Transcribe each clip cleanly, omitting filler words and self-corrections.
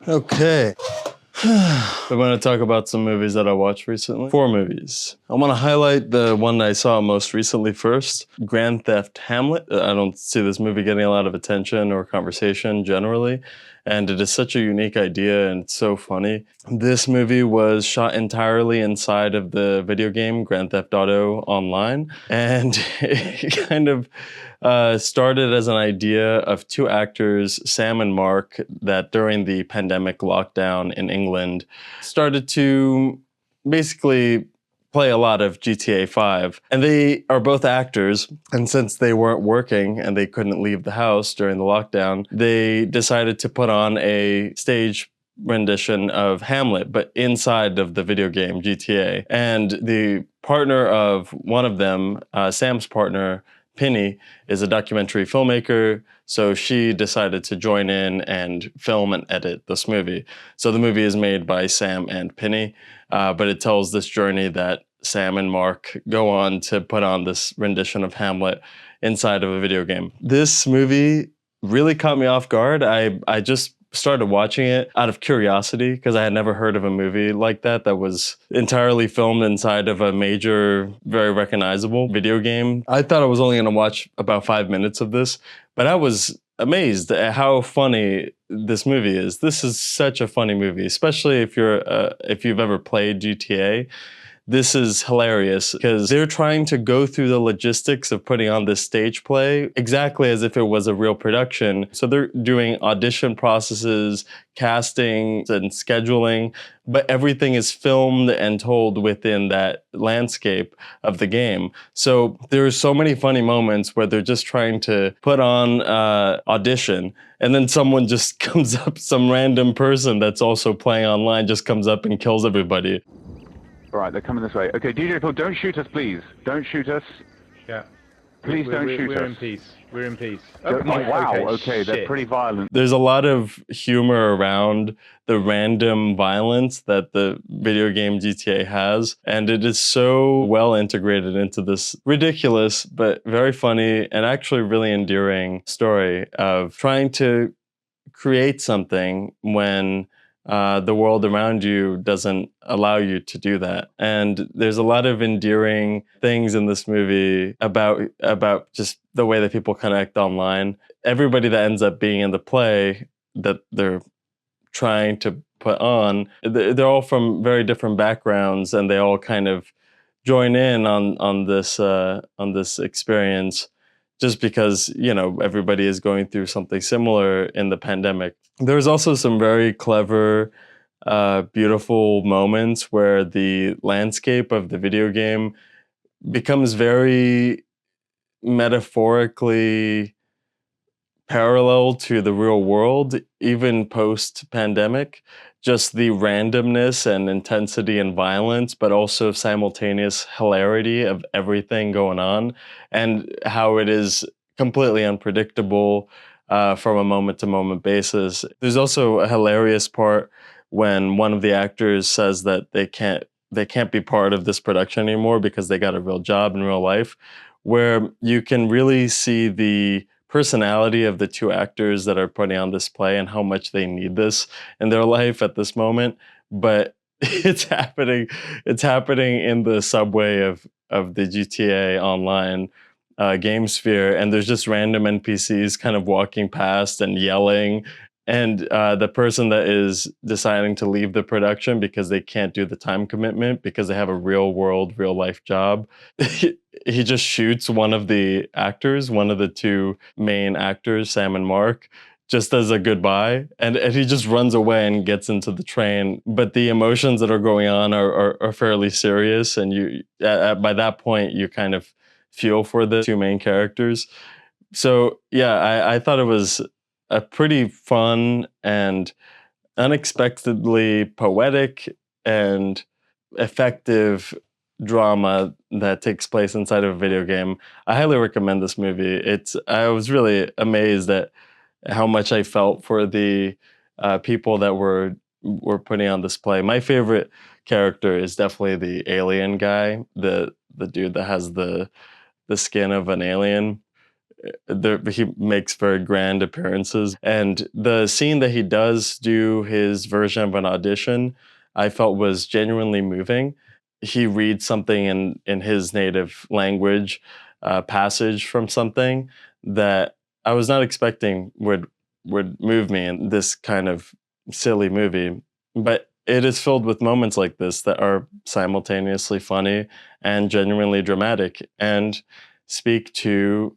Okay. I'm going to talk about some movies that I watched recently. 4 movies. I want to highlight the one I saw most recently first, Grand Theft Hamlet. I don't see this movie getting a lot of attention or conversation generally, and it is such a unique idea and it's so funny. This movie was shot entirely inside of the video game Grand Theft Auto Online, and it kind of started as an idea of 2 actors, Sam and Mark, that during the pandemic lockdown in England started to basically play a lot of GTA 5. And they are both actors, and since they weren't working and they couldn't leave the house during the lockdown, they decided to put on a stage rendition of Hamlet, but inside of the video game GTA. And the partner of one of them, Sam's partner, Penny, is a documentary filmmaker, so she decided to join in and film and edit this movie. So the movie is made by Sam and Penny, but it tells this journey that Sam and Mark go on to put on this rendition of Hamlet inside of a video game. This movie really caught me off guard. I just started watching it out of curiosity because I had never heard of a movie like that was entirely filmed inside of a major, very recognizable video game. I thought I was only going to watch about 5 minutes of this, but I was amazed at how funny this movie is. This is such a funny movie, especially if you've ever played GTA. This is hilarious because they're trying to go through the logistics of putting on this stage play exactly as if it was a real production. So they're doing audition processes, casting, and scheduling, but everything is filmed and told within that landscape of the game. So there are so many funny moments where they're just trying to put on audition, and then someone just comes up, some random person that's also playing online just comes up and kills everybody. All right, they're coming this way. Okay, DJ Phil, don't shoot us, please. Don't shoot us. Yeah. Please don't shoot us. We're in peace. We're in peace. Oh, wow, okay, they're shit. pretty violent. There's a lot of humor around the random violence that the video game GTA has, and it is so well integrated into this ridiculous but very funny and actually really endearing story of trying to create something when the world around you doesn't allow you to do that. And there's a lot of endearing things in this movie about just the way that people connect online. Everybody that ends up being in the play that they're trying to put on, they're all from very different backgrounds, and they all kind of join in on this experience just because, everybody is going through something similar in the pandemic. There's also some very clever, beautiful moments where the landscape of the video game becomes very metaphorically parallel to the real world, even post-pandemic. Just the randomness and intensity and violence, but also simultaneous hilarity of everything going on, and how it is completely unpredictable from a moment-to-moment basis. There's also a hilarious part when one of the actors says that they can't be part of this production anymore because they got a real job in real life, where you can really see the personality of the 2 actors that are putting on this play and how much they need this in their life at this moment. But it's happening in the subway of the GTA Online game sphere, and there's just random NPCs kind of walking past and yelling. And the person that is deciding to leave the production because they can't do the time commitment because they have a real life job, he just shoots one of the actors, one of the 2 main actors, Sam and Mark, just as a goodbye. And he just runs away and gets into the train. But the emotions that are going on are fairly serious. And by that point, you kind of feel for the 2 main characters. So yeah, I thought it was a pretty fun and unexpectedly poetic and effective drama that takes place inside of a video game. I highly recommend this movie. I was really amazed at how much I felt for the people that were putting on this play. My favorite character is definitely the alien guy, the dude that has the skin of an alien. He makes very grand appearances. And the scene that he does do his version of an audition, I felt was genuinely moving. He reads something in his native language, passage from something that I was not expecting would move me in this kind of silly movie. But it is filled with moments like this that are simultaneously funny and genuinely dramatic and speak to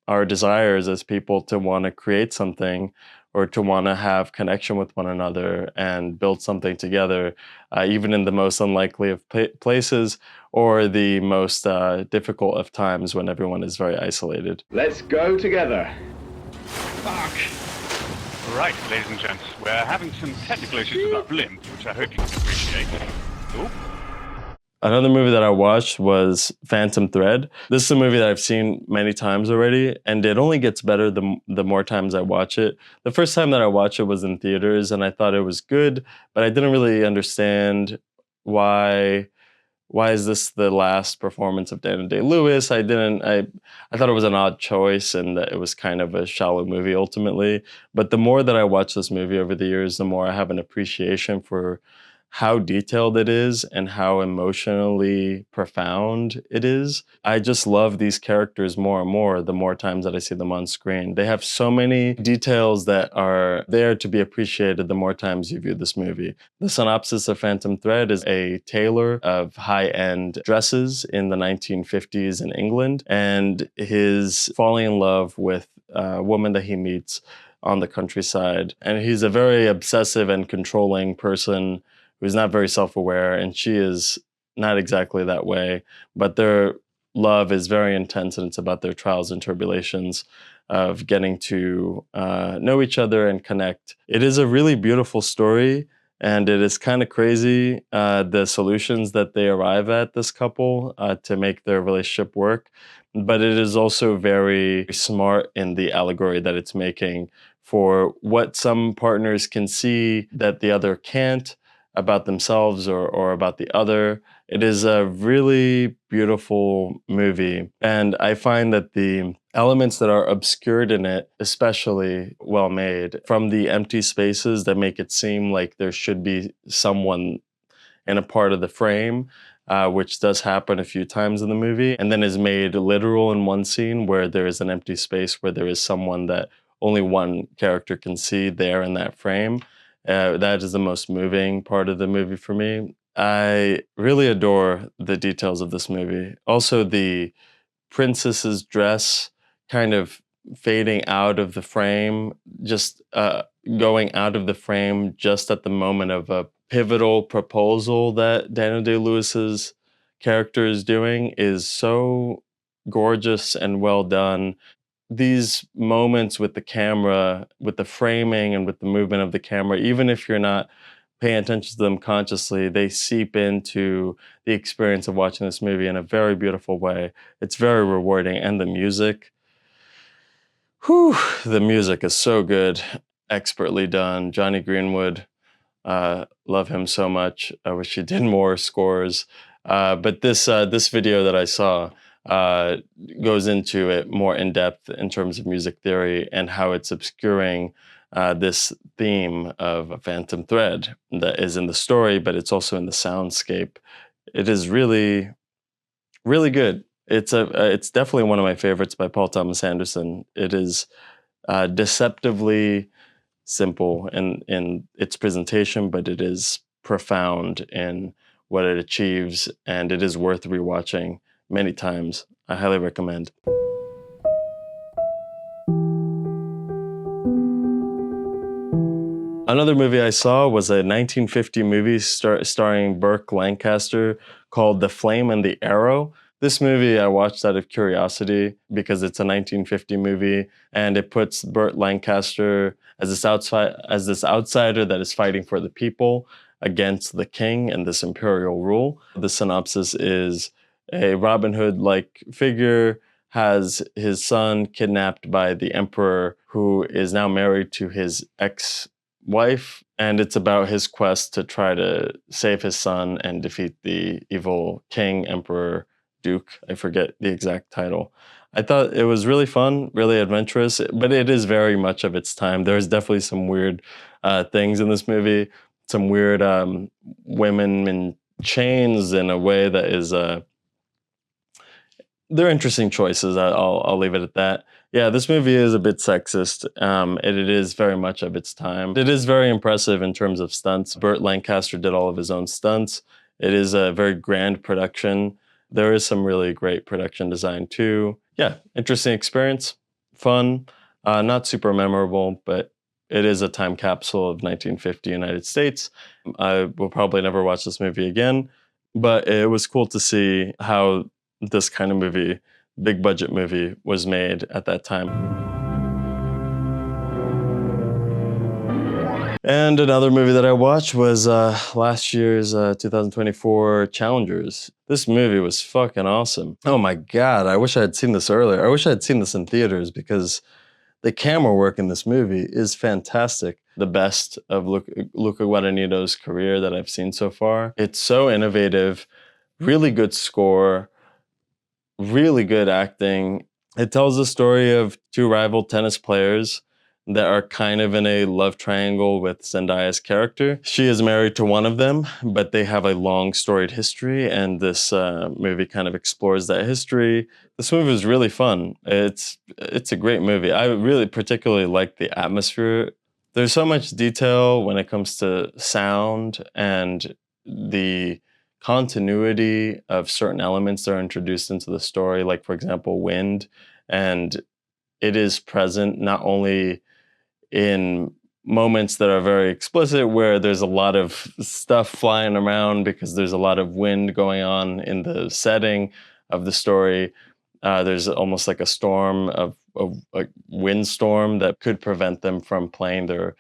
our desires as people to want to create something or to want to have connection with one another and build something together, even in the most unlikely of places or the most difficult of times when everyone is very isolated. Let's go together. Fuck. Right, ladies and gents, we're having some technical issues with our blimp, which I hope you can appreciate. Oop. Another movie that I watched was Phantom Thread. This is a movie that I've seen many times already, and it only gets better the more times I watch it. The first time that I watched it was in theaters, and I thought it was good, but I didn't really understand why is this the last performance of Daniel Day-Lewis? I thought it was an odd choice and that it was kind of a shallow movie ultimately. But the more that I watch this movie over the years, the more I have an appreciation for how detailed it is and how emotionally profound it is. I just love these characters more and more the more times that I see them on screen. They have so many details that are there to be appreciated the more times you view this movie. The synopsis of Phantom Thread is a tailor of high-end dresses in the 1950s in England, and his falling in love with a woman that he meets on the countryside. And he's a very obsessive and controlling person who's not very self-aware, and she is not exactly that way, but their love is very intense, and it's about their trials and tribulations of getting to know each other and connect. It is a really beautiful story, and it is kind of crazy, the solutions that they arrive at, this couple, to make their relationship work. But it is also very smart in the allegory that it's making for what some partners can see that the other can't, about themselves or about the other. It is a really beautiful movie. And I find that the elements that are obscured in it, especially well made, from the empty spaces that make it seem like there should be someone in a part of the frame, which does happen a few times in the movie, and then is made literal in one scene where there is an empty space where there is someone that only one character can see there in that frame. That is the most moving part of the movie for me. I really adore the details of this movie. Also, the princess's dress kind of fading out of the frame, just going out of the frame just at the moment of a pivotal proposal that Daniel Day-Lewis's character is doing is so gorgeous and well done. These moments with the camera, with the framing and with the movement of the camera, even if you're not paying attention to them consciously, they seep into the experience of watching this movie in a very beautiful way. It's very rewarding. And the music, whew, the music is so good, expertly done. Johnny Greenwood, love him so much. I wish he did more scores. But this video that I saw goes into it more in depth in terms of music theory and how it's obscuring this theme of a phantom thread that is in the story, but it's also in the soundscape. It is really, really good. It's definitely one of my favorites by Paul Thomas Anderson. It is deceptively simple in its presentation, but it is profound in what it achieves, and it is worth rewatching many times. I highly recommend. Another movie I saw was a 1950 movie starring Burke Lancaster called The Flame and the Arrow. This movie I watched out of curiosity because it's a 1950 movie, and it puts Burt Lancaster as this outsider that is fighting for the people against the king and this imperial rule. The synopsis is a Robin Hood-like figure has his son kidnapped by the emperor, who is now married to his ex-wife, and it's about his quest to try to save his son and defeat the evil king, emperor, Duke, I forget the exact title. I thought it was really fun, really adventurous, but it is very much of its time. There's definitely some weird things in this movie, some weird women in chains in a way that is they're interesting choices. I'll leave it at that. Yeah, this movie is a bit sexist. It is very much of its time. It is very impressive in terms of stunts. Burt Lancaster did all of his own stunts. It is a very grand production. There is some really great production design too. Yeah, interesting experience, fun, not super memorable, but it is a time capsule of 1950 United States. I will probably never watch this movie again, but it was cool to see how this kind of movie, big budget movie, was made at that time. And another movie that I watched was last year's 2024 Challengers. This movie was fucking awesome. Oh my God, I wish I had seen this earlier. I wish I had seen this in theaters because the camera work in this movie is fantastic. The best of Luca Guadagnino's career that I've seen so far. It's so innovative, really good score, really good acting. It tells the story of two rival tennis players that are kind of in a love triangle with Zendaya's character. She is married to one of them, but they have a long storied history, and this movie kind of explores that history. This movie is really fun. It's a great movie. I really particularly like the atmosphere. There's so much detail when it comes to sound and the continuity of certain elements that are introduced into the story, like, for example, wind. And it is present not only in moments that are very explicit, where there's a lot of stuff flying around because there's a lot of wind going on in the setting of the story. There's almost like a storm of a windstorm that could prevent them from playing their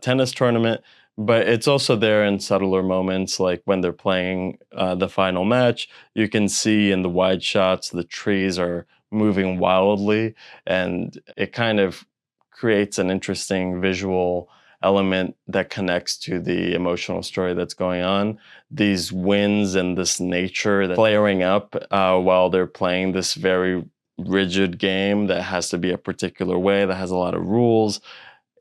tennis tournament. But it's also there in subtler moments, like when they're playing the final match. You can see in the wide shots the trees are moving wildly, and it kind of creates an interesting visual element that connects to the emotional story that's going on. These winds and this nature that's flaring up while they're playing this very rigid game that has to be a particular way, that has a lot of rules.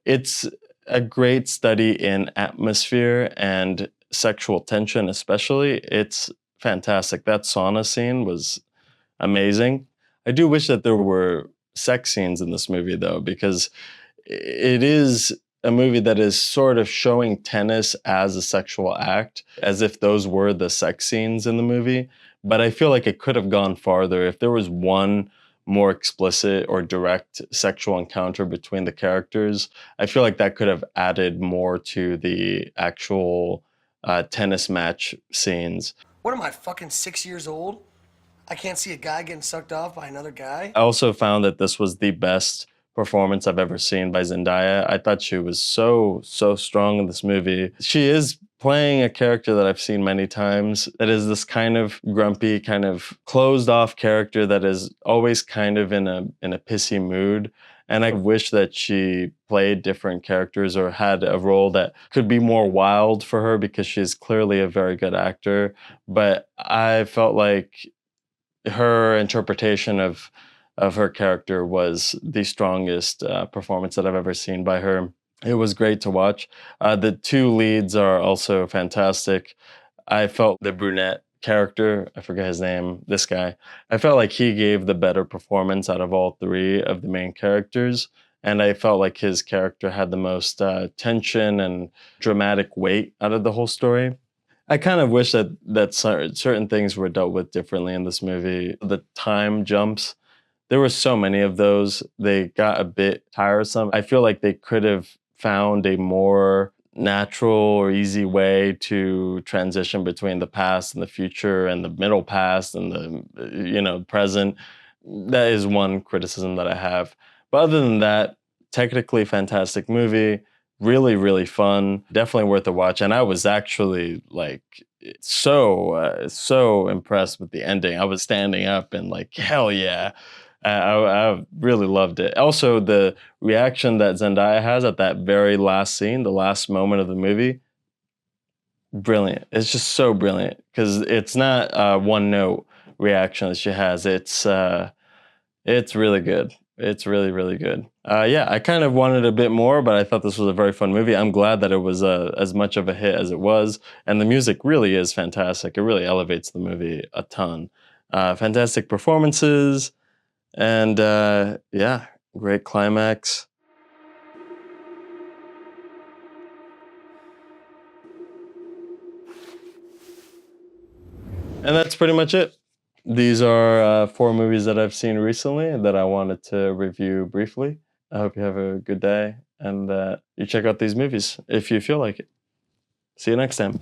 It's a great study in atmosphere and sexual tension, especially. It's fantastic. That sauna scene was amazing. I do wish that there were sex scenes in this movie, though, because it is a movie that is sort of showing tennis as a sexual act, as if those were the sex scenes in the movie. But I feel like it could have gone farther. If there was one more explicit or direct sexual encounter between the characters, I feel like that could have added more to the actual tennis match scenes. What am I, fucking 6 years old? I can't see a guy getting sucked off by another guy? I also found that this was the best performance I've ever seen by Zendaya. I thought she was so strong in this movie. She is playing a character that I've seen many times, that is this kind of grumpy, kind of closed off character that is always kind of in a pissy mood. And I wish that she played different characters or had a role that could be more wild for her, because she's clearly a very good actor. But I felt like her interpretation of her character was the strongest performance that I've ever seen by her. It was great to watch. The two leads are also fantastic. I felt the brunette character, I forget his name, this guy, I felt like he gave the better performance out of all three of the main characters. And I felt like his character had the most tension and dramatic weight out of the whole story. I kind of wish that certain things were dealt with differently in this movie. The time jumps, there were so many of those. They got a bit tiresome. I feel like they could have found a more natural or easy way to transition between the past and the future and the middle past and the present. That is one criticism that I have. But other than that, technically fantastic movie. Really, really fun. Definitely worth a watch. And I was actually like so impressed with the ending. I was standing up and like, hell yeah. I really loved it. Also, the reaction that Zendaya has at that very last scene, the last moment of the movie, brilliant. It's just so brilliant because it's not one note reaction that she has. It's It's really good. It's really, really good. Yeah, I kind of wanted a bit more, but I thought this was a very fun movie. I'm glad that it was as much of a hit as it was, and the music really is fantastic. It really elevates the movie a ton. Fantastic performances, and yeah, great climax. And that's pretty much it. These are 4 movies that I've seen recently that I wanted to review briefly. I hope you have a good day and that you check out these movies if you feel like it. See you next time.